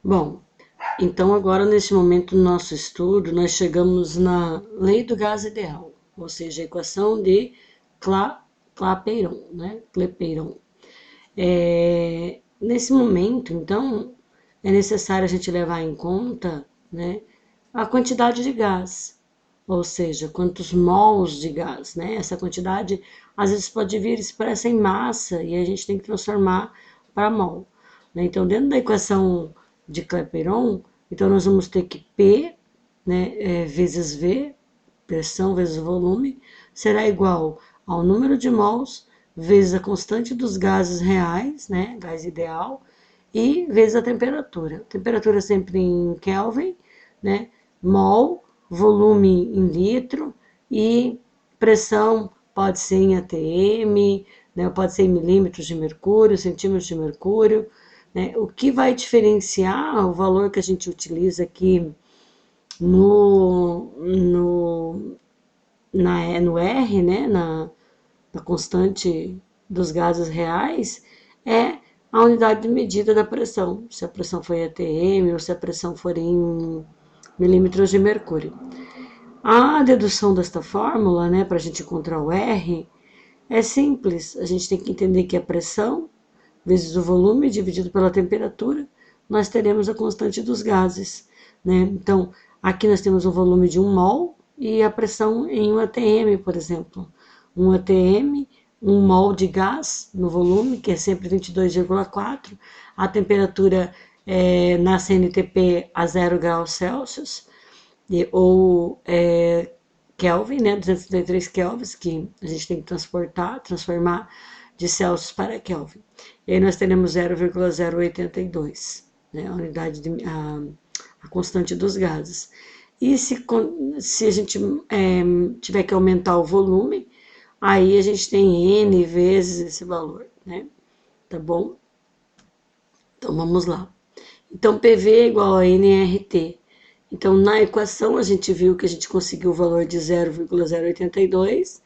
Bom, então agora nesse momento do nosso estudo, nós chegamos na lei do gás ideal, ou seja, a equação de Clapeyron, né? Clapeyron. Nesse momento, então, é necessário a gente levar em conta, né, a quantidade de gás, ou seja, quantos mols de gás, né? Essa quantidade às vezes pode vir expressa em massa e a gente tem que transformar para mol, né? Então, dentro da equação de Clapeyron, então nós vamos ter que P, né, vezes V, pressão vezes volume, será igual ao número de mols vezes a constante dos gases reais, né, gás ideal, e vezes a temperatura. Temperatura sempre em Kelvin, né, mol, volume em litro e pressão pode ser em atm, né, pode ser em milímetros de mercúrio, centímetros de mercúrio, né. O que vai diferenciar o valor que a gente utiliza aqui no R, né, na constante dos gases reais, é a unidade de medida da pressão, se a pressão foi atm ou se a pressão for em milímetros de mercúrio. A dedução desta fórmula, né, para a gente encontrar o R, é simples. A gente tem que entender que a pressão vezes o volume dividido pela temperatura, nós teremos a constante dos gases, né? Então, aqui nós temos um volume de 1 mol e a pressão em 1 atm, por exemplo. 1 atm, 1 mol de gás no volume, que é sempre 22,4. A temperatura na CNTP a 0 graus Celsius, ou Kelvin, né, 233 kelvins, que a gente tem que transformar de Celsius para Kelvin. E aí nós teremos 0,082, né, a unidade a constante dos gases. E se a gente tiver que aumentar o volume, aí a gente tem N vezes esse valor, né? Tá bom? Então vamos lá. Então PV é igual a nRT. Então na equação a gente viu que a gente conseguiu o valor de 0,082,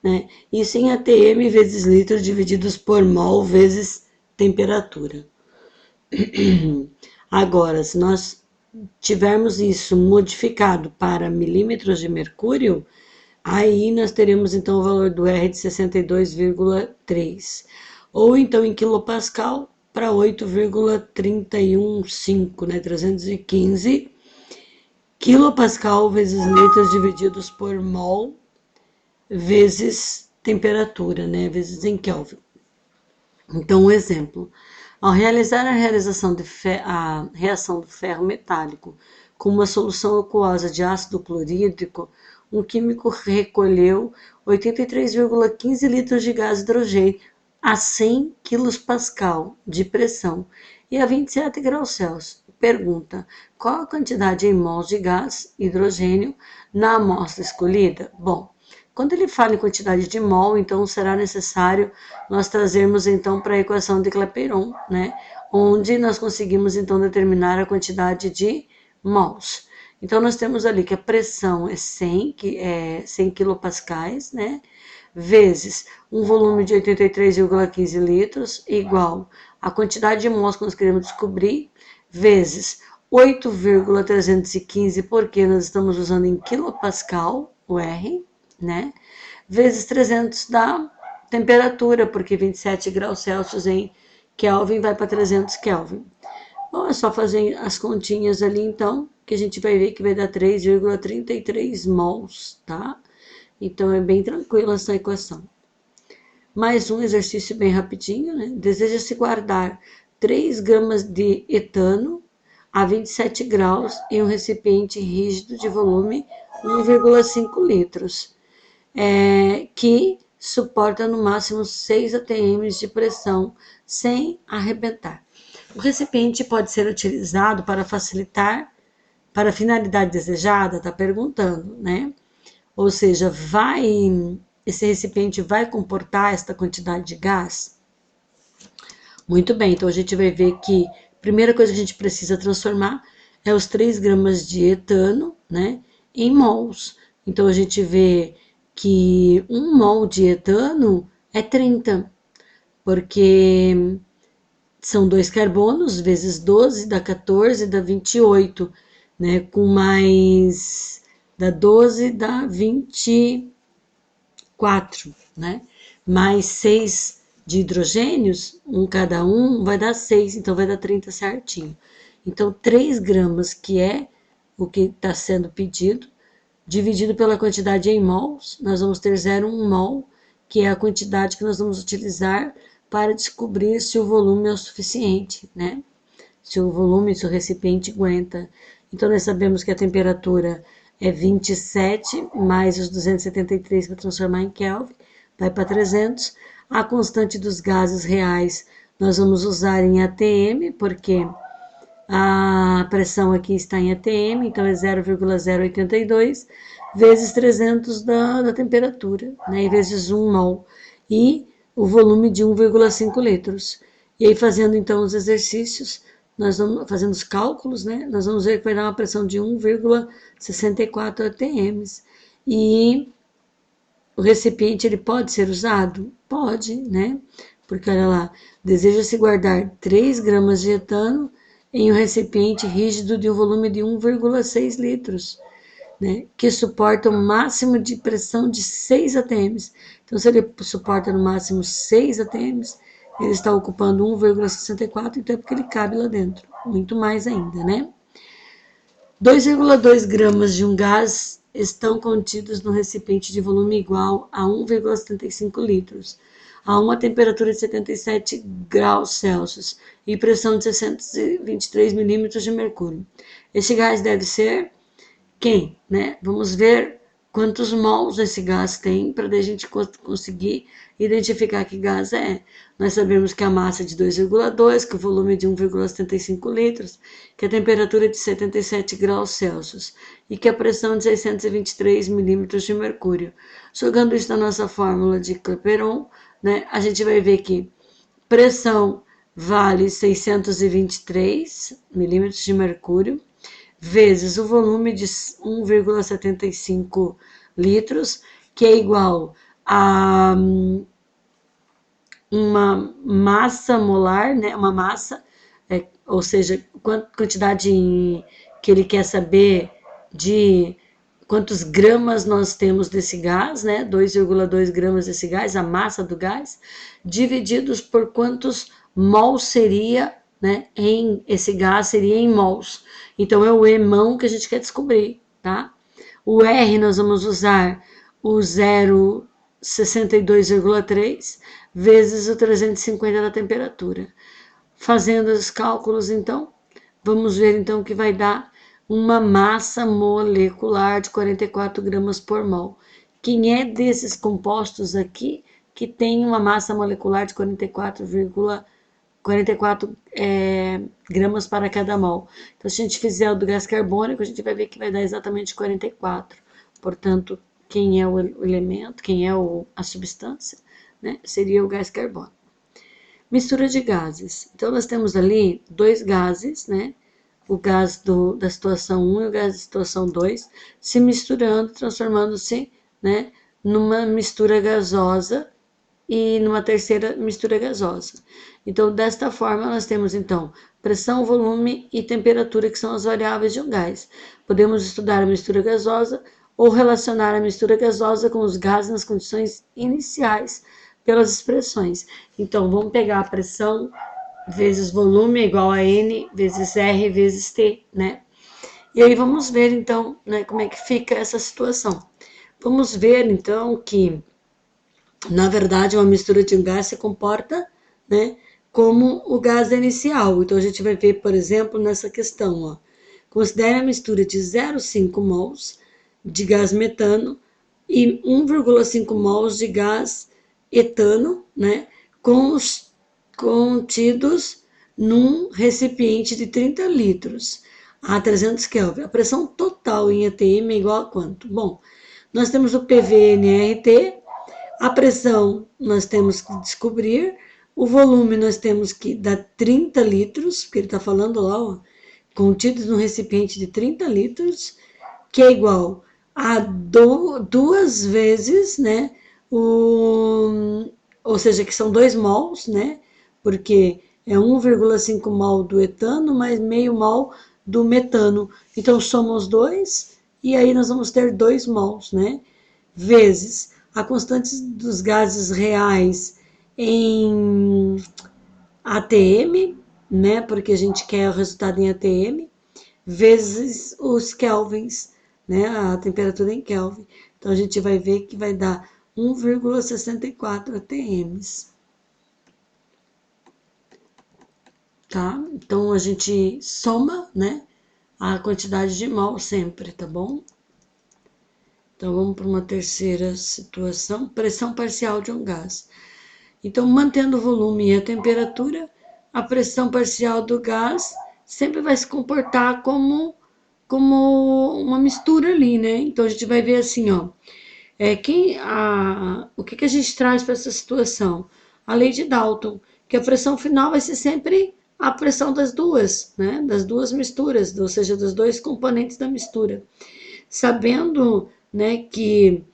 né? Isso em atm vezes litro divididos por mol vezes temperatura. Agora, se nós tivermos isso modificado para milímetros de mercúrio, aí nós teremos então o valor do R de 62,3. Ou então em quilopascal para 8,315, né? 315 quilopascal vezes litros divididos por mol vezes temperatura, né? Vezes em Kelvin. Então, um exemplo. Ao realizar a reação do ferro metálico com uma solução aquosa de ácido clorídrico, um químico recolheu 83,15 litros de gás hidrogênio a 100 kPa de pressão e a 27 graus Celsius. Pergunta: qual a quantidade em mols de gás hidrogênio na amostra escolhida? Bom, quando ele fala em quantidade de mol, então será necessário nós trazermos então para a equação de Clapeyron, né? Onde nós conseguimos então determinar a quantidade de mols. Então nós temos ali que a pressão é 100 quilopascais, né? Vezes um volume de 83,15 litros, igual a quantidade de mols que nós queremos descobrir, vezes 8,315, porque nós estamos usando em quilopascal, o R, né? Vezes 300 dá temperatura, porque 27 graus Celsius em Kelvin vai para 300 Kelvin. Bom, é só fazer as continhas ali, então, que a gente vai ver que vai dar 3,33 mols, tá? Então, é bem tranquila essa equação. Mais um exercício bem rapidinho, né? Deseja-se guardar 3 gramas de etano a 27 graus em um recipiente rígido de volume 1,5 litros, que suporta no máximo 6 atm de pressão sem arrebentar. O recipiente pode ser utilizado para facilitar, para a finalidade desejada, está perguntando, né? Ou seja, esse recipiente vai comportar esta quantidade de gás? Muito bem, então a gente vai ver que a primeira coisa que a gente precisa transformar é os 3 gramas de etano, né, em mols. Então a gente vê que 1 mol de etano é 30, porque são 2 carbonos, vezes 12, dá 14, dá 28, né? Com mais, dá 12, dá 24, né? Mais 6 de hidrogênios, um cada um, vai dar 6, então vai dar 30 certinho. Então, 3 gramas, que é o que está sendo pedido, dividido pela quantidade em mols, nós vamos ter 0,1 mol, que é a quantidade que nós vamos utilizar para descobrir se o volume é o suficiente, né? Se o volume, se o recipiente aguenta. Então, nós sabemos que a temperatura é 27 mais os 273 para transformar em Kelvin, vai para 300. A constante dos gases reais nós vamos usar em ATM, porque a pressão aqui está em ATM, então é 0,082 vezes 300 da temperatura, né, e vezes 1 mol, e o volume de 1,5 litros. E aí, fazendo então os exercícios, nós vamos fazendo os cálculos, né, nós vamos ver que vai dar uma pressão de 1,64 atm. E o recipiente, ele pode ser usado? Pode, né? Porque, olha lá, deseja-se guardar 3 gramas de etano em um recipiente rígido de um volume de 1,6 litros, né? Que suporta o máximo de pressão de 6 atms. Então, se ele suporta no máximo 6 atms, ele está ocupando 1,64, então é porque ele cabe lá dentro. Muito mais ainda, né? 2,2 gramas de um gás estão contidos no recipiente de volume igual a 1,75 litros, a uma temperatura de 77 graus Celsius e pressão de 623 milímetros de mercúrio. Este gás deve ser quem, né? Vamos ver quantos mols esse gás tem para a gente conseguir identificar que gás é. Nós sabemos que a massa é de 2,2, que o volume é de 1,75 litros, que a temperatura é de 77 graus Celsius e que a pressão é de 623 milímetros de mercúrio. Jogando isso na nossa fórmula de Clapeyron, né, a gente vai ver que pressão vale 623 milímetros de mercúrio, vezes o volume de 1,75 litros, que é igual a uma massa molar, né? Uma massa, ou seja, quantidade que ele quer saber de quantos gramas nós temos desse gás, né? 2,2 gramas desse gás, a massa do gás, divididos por quantos mols seria, né? Esse gás seria em mols. Então, é o EMão que a gente quer descobrir, tá? O R nós vamos usar o 0,62,3 vezes o 350 da temperatura. Fazendo os cálculos, então, vamos ver então que vai dar uma massa molecular de 44 gramas por mol. Quem é desses compostos aqui que tem uma massa molecular de 44 gramas para cada mol? Então, se a gente fizer o do gás carbônico, a gente vai ver que vai dar exatamente 44. Portanto, quem é o elemento, quem é a substância, né? Seria o gás carbônico. Mistura de gases. Então, nós temos ali 2 gases, né? O gás da situação 1 e o gás da situação 2, se misturando, transformando-se, né, numa mistura gasosa e numa terceira mistura gasosa. Então, desta forma, nós temos, então, pressão, volume e temperatura, que são as variáveis de um gás. Podemos estudar a mistura gasosa ou relacionar a mistura gasosa com os gases nas condições iniciais pelas expressões. Então, vamos pegar a pressão vezes volume é igual a N vezes R vezes T, né? E aí vamos ver, então, né, como é que fica essa situação. Vamos ver, então, que, na verdade, uma mistura de um gás se comporta, né, como o gás inicial. Então, a gente vai ver, por exemplo, nessa questão, ó. Considere a mistura de 0,5 mols de gás metano e 1,5 mols de gás etano, né, com os contidos num recipiente de 30 litros a 300 Kelvin. A pressão total em ATM é igual a quanto? Bom, nós temos o PVNRT, a pressão nós temos que descobrir, o volume nós temos que dar 30 litros, porque ele está falando lá, ó, contidos num recipiente de 30 litros, que é igual a 2 vezes, né, ou seja, que são 2 mols, né, porque é 1,5 mol do etano mais meio mol do metano. Então, soma os dois e aí nós vamos ter 2 mols, né? Vezes a constante dos gases reais em ATM, né? Porque a gente quer o resultado em ATM, vezes os kelvins, né? A temperatura em Kelvin. Então, a gente vai ver que vai dar 1,64 ATMs. Tá? Então, a gente soma, né? A quantidade de mol sempre, tá bom? Então, vamos para uma terceira situação, pressão parcial de um gás. Então, mantendo o volume e a temperatura, a pressão parcial do gás sempre vai se comportar como uma mistura ali, né? Então, a gente vai ver assim, ó, o que a gente traz para essa situação? A lei de Dalton, que a pressão final vai ser sempre a pressão das duas, né? Das duas misturas, ou seja, dos dois componentes da mistura. Sabendo, né, que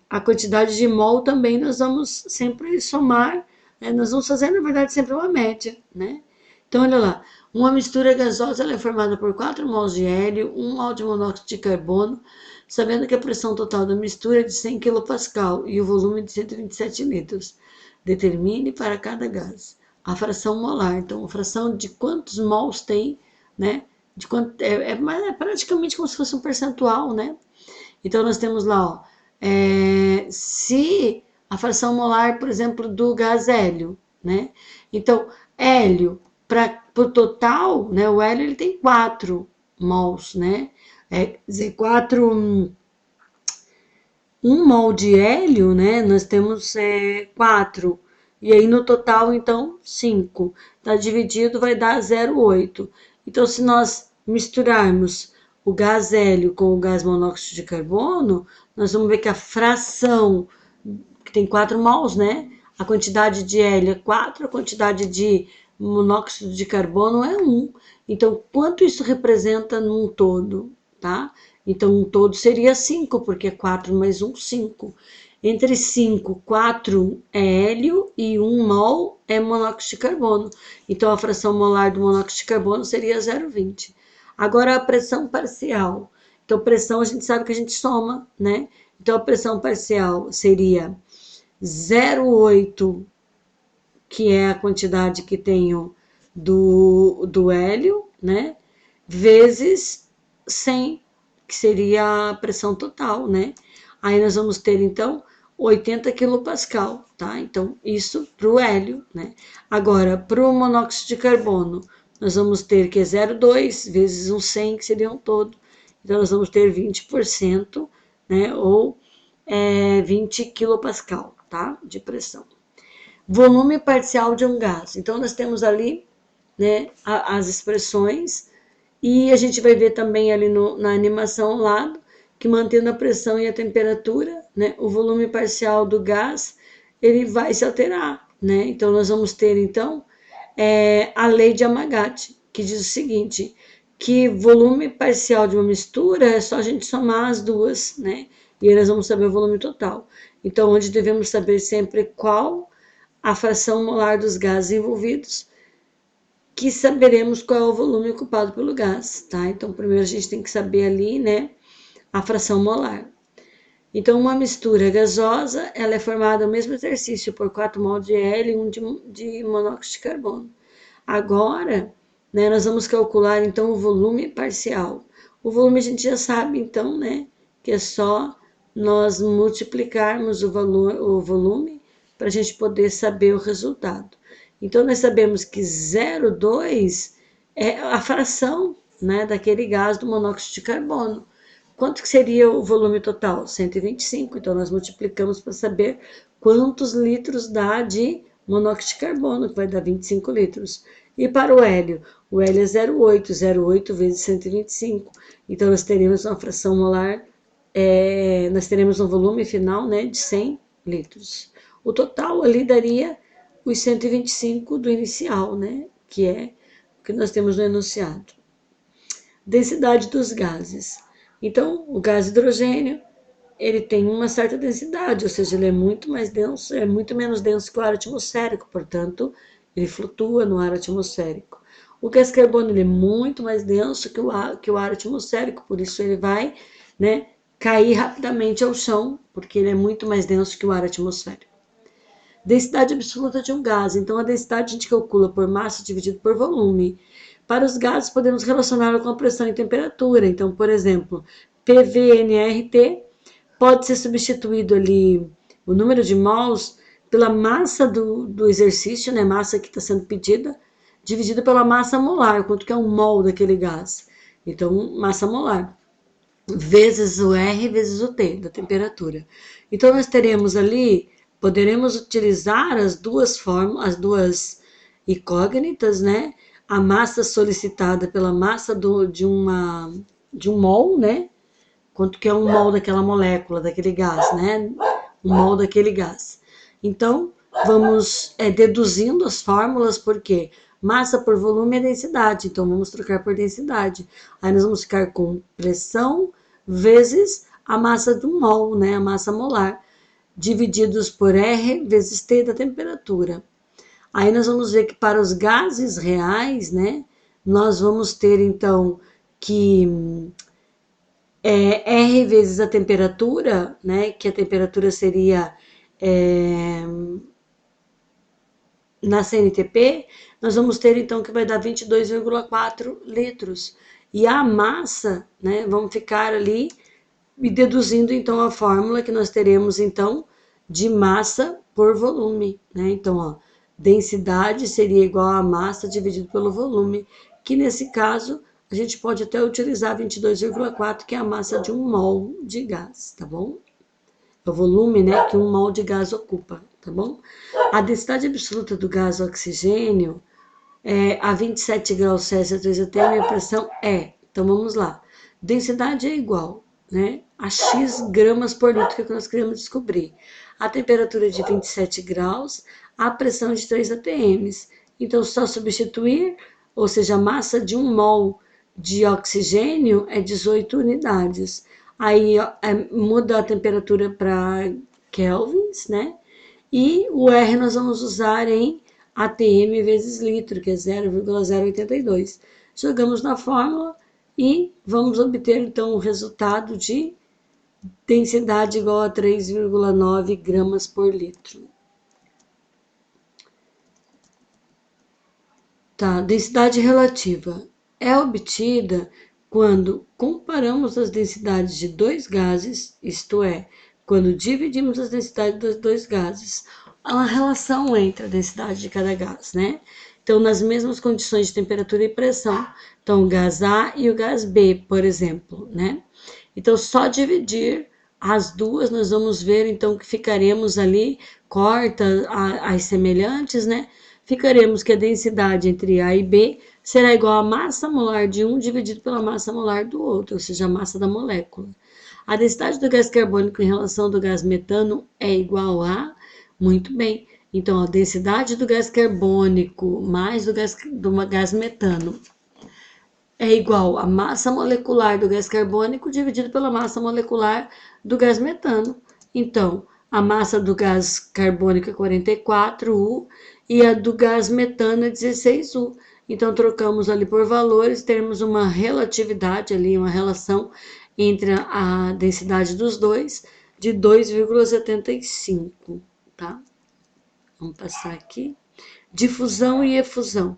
a quantidade de mol também nós vamos sempre somar, né? Nós vamos fazer, na verdade, sempre uma média, né? Então, olha lá, uma mistura gasosa ela é formada por 4 mols de hélio, 1 mol de monóxido de carbono, sabendo que a pressão total da mistura é de 100 kPa e o volume de 127 litros. Determine para cada gás a fração molar. Então, a fração de quantos mols tem, né? De quanto, é praticamente como se fosse um percentual, né? Então, nós temos lá, ó, se a fração molar, por exemplo, do gás hélio, né? Então, hélio, para o total, né? O hélio ele tem 4 mols, né? Quer dizer, 1 mol de hélio, né? Nós temos 4. E aí, no total, então, 5. Tá dividido, vai dar 0,8. Então, se nós misturarmos o gás hélio com o gás monóxido de carbono, nós vamos ver que a fração, que tem 4 mols, né? A quantidade de hélio é 4, a quantidade de monóxido de carbono é 1. Então, quanto isso representa num todo, tá? Então, um todo seria 5, porque 4 mais 1, 5. Entre 5, 4 é hélio e 1 mol é monóxido de carbono. Então, a fração molar do monóxido de carbono seria 0,20. Agora, a pressão parcial. Então, pressão a gente sabe que a gente soma, né? Então, a pressão parcial seria 0,8, que é a quantidade que tenho do hélio, né? Vezes 100, que seria a pressão total, né? Aí nós vamos ter, então, 80 quilopascal, tá? Então, isso para o hélio, né? Agora, para o monóxido de carbono, nós vamos ter que é 0,2 vezes um 100, que seria um todo. Então, nós vamos ter 20%, né? Ou 20 quilopascal, tá? De pressão. Volume parcial de um gás. Então, nós temos ali, né, as expressões, e a gente vai ver também ali na animação ao lado, que mantendo a pressão e a temperatura, né, o volume parcial do gás, ele vai se alterar, né? Então, nós vamos ter, então, a lei de Amagati, que diz o seguinte, que volume parcial de uma mistura é só a gente somar as duas, né? E aí nós vamos saber o volume total. Então, onde devemos saber sempre qual a fração molar dos gases envolvidos, que saberemos qual é o volume ocupado pelo gás, tá? Então, primeiro a gente tem que saber ali, né, a fração molar. Então, uma mistura gasosa, ela é formada no mesmo exercício por 4 mol de hélio e 1 de monóxido de carbono. Agora, né, nós vamos calcular, então, o volume parcial. O volume a gente já sabe, então, né, que é só nós multiplicarmos o volume para a gente poder saber o resultado. Então, nós sabemos que 0,2 é a fração, né, daquele gás do monóxido de carbono. Quanto que seria o volume total? 125. Então, nós multiplicamos para saber quantos litros dá de monóxido de carbono, que vai dar 25 litros. E para o hélio é 0,8, 0,8 vezes 125. Então, nós teremos uma fração molar, nós teremos um volume final, né, de 100 litros. O total ali daria os 125 do inicial, né, que é o que nós temos no enunciado. Densidade dos gases. Então, o gás hidrogênio, ele tem uma certa densidade, ou seja, ele é muito mais denso, é muito menos denso que o ar atmosférico, portanto, ele flutua no ar atmosférico. O gás carbônico ele é muito mais denso que o ar atmosférico, por isso ele vai, né, cair rapidamente ao chão, porque ele é muito mais denso que o ar atmosférico. Densidade absoluta de um gás. Então, a densidade a gente calcula por massa dividido por volume. Para os gases, podemos relacioná-lo com a pressão e temperatura. Então, por exemplo, PVNRT pode ser substituído ali o número de mols pela massa do exercício, né, massa que está sendo pedida, dividido pela massa molar, quanto que é um mol daquele gás. Então, massa molar, vezes o R, vezes o T, da temperatura. Então, nós teremos ali, poderemos utilizar as duas fórmulas, as duas incógnitas, né? A massa solicitada pela massa de um mol, né? Quanto que é um mol daquela molécula, daquele gás, né? Um mol daquele gás. Então, vamos deduzindo as fórmulas, porque massa por volume é densidade, então vamos trocar por densidade. Aí nós vamos ficar com pressão vezes a massa do mol, né? A massa molar, divididos por R vezes T da temperatura. Aí nós vamos ver que para os gases reais, né? Nós vamos ter, então, que R vezes a temperatura, né? Que a temperatura seria na CNTP, nós vamos ter então que vai dar 22,4 litros. E a massa, né? Vamos ficar ali e deduzindo então a fórmula que nós teremos então de massa por volume, né? Então, ó, densidade seria igual a massa dividido pelo volume, que nesse caso a gente pode até utilizar 22,4, que é a massa de um mol de gás, tá bom? É o volume, né, que um mol de gás ocupa, tá bom? A densidade absoluta do gás oxigênio é a 27 graus Celsius, 3 atm, e a pressão é. Então vamos lá. Densidade é igual, né, a X gramas por litro que nós queremos descobrir. A temperatura é de 27 graus, a pressão de 3 atm. Então, só substituir, ou seja, a massa de um mol de oxigênio é 18 unidades. Aí muda a temperatura para kelvins, né? E o R nós vamos usar em ATM vezes litro, que é 0,082. Jogamos na fórmula e vamos obter então o resultado de densidade igual a 3,9 gramas por litro. Tá, densidade relativa é obtida quando comparamos as densidades de dois gases, isto é, quando dividimos as densidades dos dois gases, a relação entre a densidade de cada gás, né? Então, nas mesmas condições de temperatura e pressão, então o gás A e o gás B, por exemplo, né? Então, só dividir as duas, nós vamos ver, então, que ficaremos ali, corta as semelhantes, né? Ficaremos que a densidade entre A e B será igual à massa molar de um dividido pela massa molar do outro, ou seja, a massa da molécula. A densidade do gás carbônico em relação ao do gás metano é igual a, muito bem, então a densidade do gás carbônico mais do gás metano é igual à massa molecular do gás carbônico dividido pela massa molecular do gás metano. Então, a massa do gás carbônico é 44U e a do gás metano é 16U. Então, trocamos ali por valores, temos uma relatividade ali, uma relação entre a densidade dos dois de 2,75, tá? Vamos passar aqui. Difusão e efusão.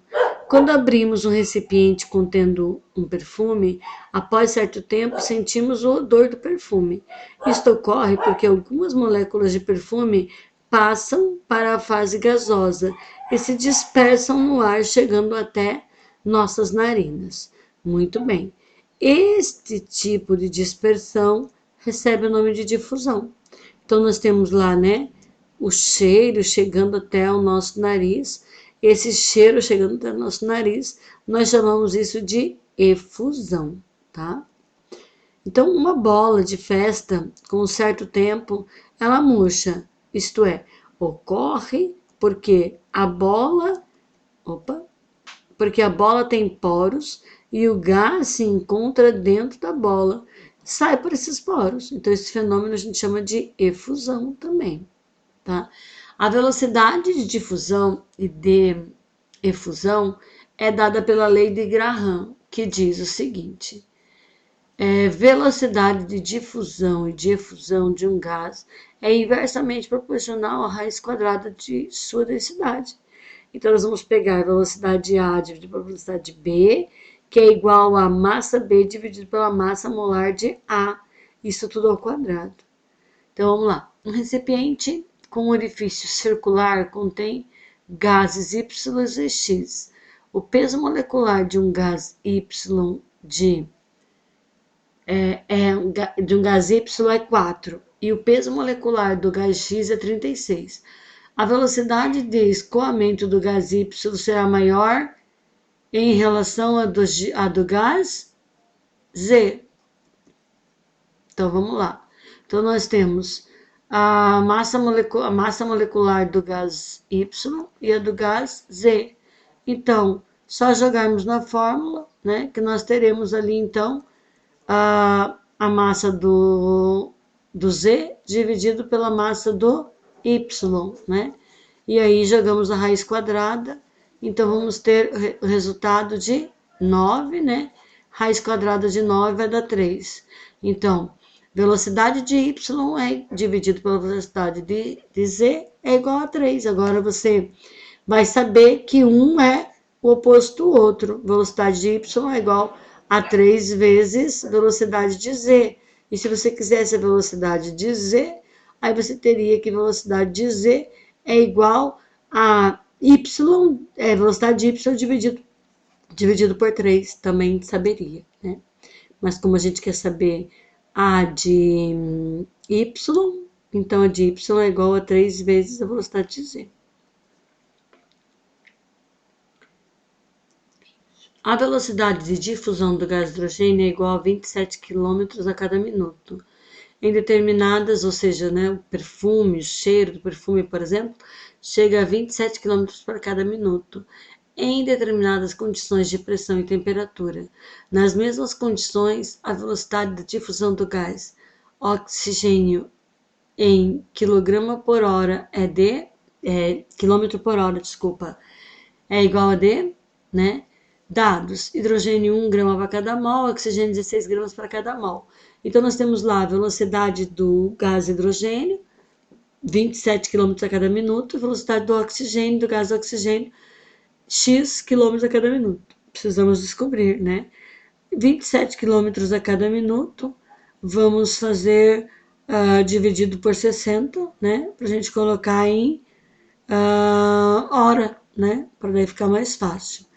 Quando abrimos um recipiente contendo um perfume, após certo tempo sentimos o odor do perfume. Isto ocorre porque algumas moléculas de perfume passam para a fase gasosa e se dispersam no ar, chegando até nossas narinas. Muito bem. Este tipo de dispersão recebe o nome de difusão. Então, nós temos lá, né, o cheiro chegando até o nosso nariz. Esse cheiro chegando até o nosso nariz, nós chamamos isso de efusão, tá? Então, uma bola de festa, com um certo tempo, ela murcha. Isto é, ocorre porque a bola, porque a bola tem poros e o gás se encontra dentro da bola, sai por esses poros. Então, esse fenômeno a gente chama de efusão também. Tá? A velocidade de difusão e de efusão é dada pela lei de Graham, que diz o seguinte: velocidade de difusão e de efusão de um gás é inversamente proporcional à raiz quadrada de sua densidade. Então, nós vamos pegar a velocidade A dividido pela velocidade B, que é igual a massa B dividido pela massa molar de A. Isso tudo ao quadrado. Então, vamos lá. Um recipiente com um orifício circular contém gases Y e X. O peso molecular de um gás Y de um gás Y é 4 e o peso molecular do gás X é 36. A velocidade de escoamento do gás Y será maior em relação à do gás Z. Então, vamos lá. Então, nós temos a massa molecular do gás Y e a do gás Z. Então, só jogarmos na fórmula, né, que nós teremos ali, então, a massa do Z dividido pela massa do Y, né? E aí jogamos a raiz quadrada, então vamos ter o resultado de 9, né? Raiz quadrada de 9 vai dar 3. Então, velocidade de Y é dividido pela velocidade de Z é igual a 3. Agora você vai saber que um é o oposto do outro. Velocidade de Y é igual a 3 vezes velocidade de Z. E se você quisesse a velocidade de Z, aí você teria que velocidade de Z é igual a Y, velocidade de Y dividido por 3, também saberia, né? Mas como a gente quer saber a de Y, então a de Y é igual a 3 vezes a velocidade de Z. A velocidade de difusão do gás hidrogênio é igual a 27 km a cada minuto. Em determinadas, ou seja, né, o perfume, o cheiro do perfume, por exemplo, chega a 27 km por cada minuto, em determinadas condições de pressão e temperatura. Nas mesmas condições, a velocidade de difusão do gás oxigênio em quilograma por hora quilômetro por hora, desculpa, é igual a D, né? Dados: hidrogênio 1 grama para cada mol, oxigênio 16 gramas para cada mol. Então, nós temos lá a velocidade do gás hidrogênio, 27 km a cada minuto, a velocidade do oxigênio, do gás oxigênio, x km a cada minuto. Precisamos descobrir, né? 27 km a cada minuto, vamos fazer dividido por 60, né? Para a gente colocar em hora, né? Para daí ficar mais fácil.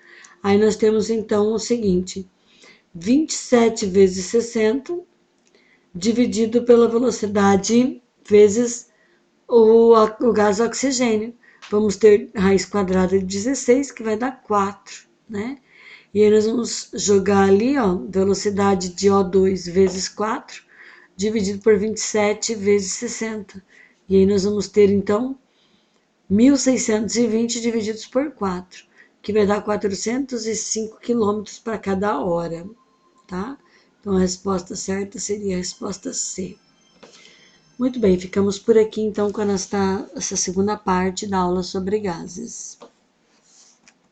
Aí nós temos então o seguinte: 27 vezes 60 dividido pela velocidade vezes o gás oxigênio. Vamos ter raiz quadrada de 16, que vai dar 4, né? E aí nós vamos jogar ali, ó, velocidade de O2 vezes 4, dividido por 27 vezes 60. E aí nós vamos ter, então, 1.620 divididos por 4, que vai dar 405 quilômetros para cada hora, tá? Então, a resposta certa seria a resposta C. Muito bem, ficamos por aqui, então, com essa segunda parte da aula sobre gases.